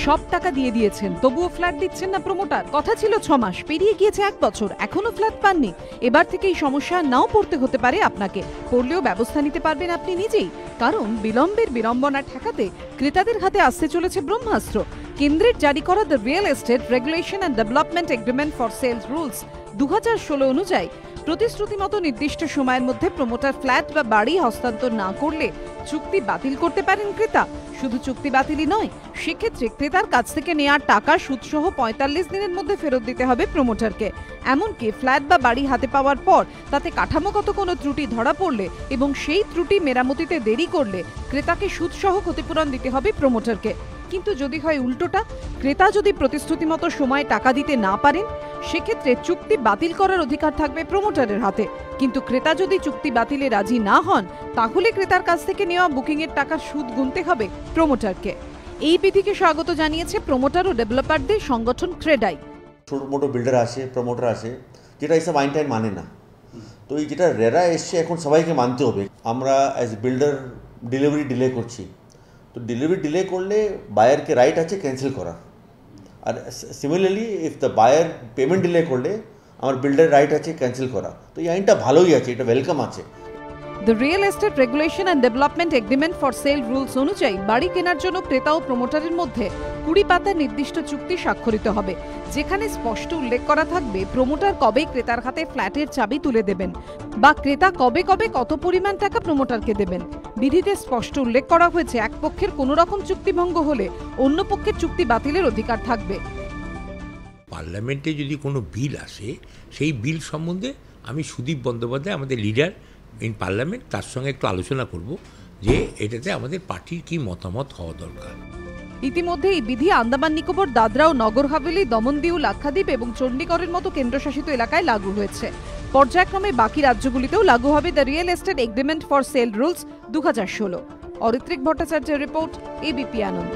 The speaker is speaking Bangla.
সব টাকা দিয়ে দিয়েছেন, তবুও ফ্ল্যাট দিচ্ছেন না প্রমোটার। কথা ছিল 6 মাস, পেরিয়ে গিয়েছে 1 বছর, এখনো ফ্ল্যাট পাননি। এবার থেকে এই সমস্যা নাও পড়তে হতে পারে আপনাকে, পড়লেও ব্যবস্থা নিতে পারবেন আপনি নিজেই। কারণ বিলম্বের বিড়ম্বনা ঠেকাতে ক্রেতাদের হাতে আসতে চলেছে ব্রহ্মাস্ত্র। কেন্দ্রের জারি করা the real estate regulation and development agreement for sales rules 2016 অনুযায়ী প্রতিশ্রুতি মতো নির্দিষ্ট সময়ের মধ্যে প্রমোটার ফ্ল্যাট বা বাড়ি হস্তান্তর না করলে চুক্তি বাতিল করতে পারেন ক্রেতা। শুধু চুক্তি বাতিলই নয়, সেক্ষেত্রে ক্রেতার কাছ থেকে নেওয়ার টাকা সুদসহ 45 দিনের মধ্যে ফেরত দিতে হবে প্রমোটারকে। এমনকি ফ্ল্যাট বা বাড়ি হাতে পাওয়ার পর তাতে কাঠামোগত কোনো ত্রুটি ধরা পড়লে এবং সেই ত্রুটি মেরামতিতে দেরি করলে ক্রেতাকে সুদসহ ক্ষতিপূরণ দিতে হবে প্রমোটারকে। কিন্তু যদি হয় উল্টোটা, ক্রেতা যদি প্রতিশ্রুতি মতো সময়ে টাকা দিতে না পারেন, সেক্ষেত্রে চুক্তি বাতিল করার অধিকার থাকবে প্রমোটারের হাতে। কিন্তু ক্রেতা যদি চুক্তি বাতিলে রাজি না হন, তাহলে ক্রেতার কাছ থেকে নেওয়া বুকিংয়ের টাকার সুদ গুনতে হবে প্রমোটারকে। এই বিধিকে স্বাগত জানিয়েছে প্রমোটার ও ডেভেলপারদের সংগঠন ক্রেডাই। ছোট মোটো বিল্ডার আসে, প্রমোটার আসে, যেটা এইসব আইন টাইন মানে না। তো এই যেটা রেরা এসছে এখন সবাইকে মানতে হবে। আমরা অ্যাজ বিল্ডার ডেলিভারি ডিলে করছি, তো ডেলিভারি ডিলে করলে বায়ারকে রাইট আছে ক্যান্সেল করার। আর similarly if the buyer payment delay করলে আমার বিল্ডার রাইট আছে ক্যান্সেল করা। তো এই আইনটা ভালোই আছে, এটা ওয়েলকাম আছে। The real estate regulation and development agreement for sale rules অনুযায়ী বাড়ি কেনার জন্য ক্রেতা ও প্রমোটারের মধ্যে 20 পাতার নির্দিষ্ট চুক্তি স্বাক্ষরিত হবে, যেখানে স্পষ্ট উল্লেখ করা থাকবে প্রমোটার কবে ক্রেতার হাতে ফ্ল্যাটের চাবি তুলে দেবেন বা ক্রেতা কবে কবে কত পরিমাণ টাকা প্রমোটারকে দেবেন। বিধিতে স্পষ্ট উল্লেখ করা হয়েছে এক পক্ষের কোনো রকম চুক্তিভঙ্গ হলে অন্য পক্ষের চুক্তি বাতিলের অধিকার থাকবে। পার্লামেন্টে যদি কোনো বিল আসে, সেই বিল সম্বন্ধে আমি সুদীপ বন্দ্যোপাধ্যায়, আমাদের লিডার ইন পার্লামেন্ট, তার সঙ্গে একটু আলোচনা করব যে এটাতে আমাদের পার্টির কি মতামত হওয়া দরকার। ইতিমধ্যে এই বিধি আন্দামান নিকোবর, দাদরা ও নগর হাভেলি, দমন-দিউ, লাক্ষাদ্বীপ এবং চণ্ডীগড়ের মতো কেন্দ্রশাসিত এলাকায় লাগু হয়েছে। পর্যায়ক্রমে বাকি রাজ্যগুলিতেও লাগু হবে the real estate agreement for sale rules 2016। Aritrik ভট্টাচার্যের রিপোর্ট, এবিপি আনন্দ।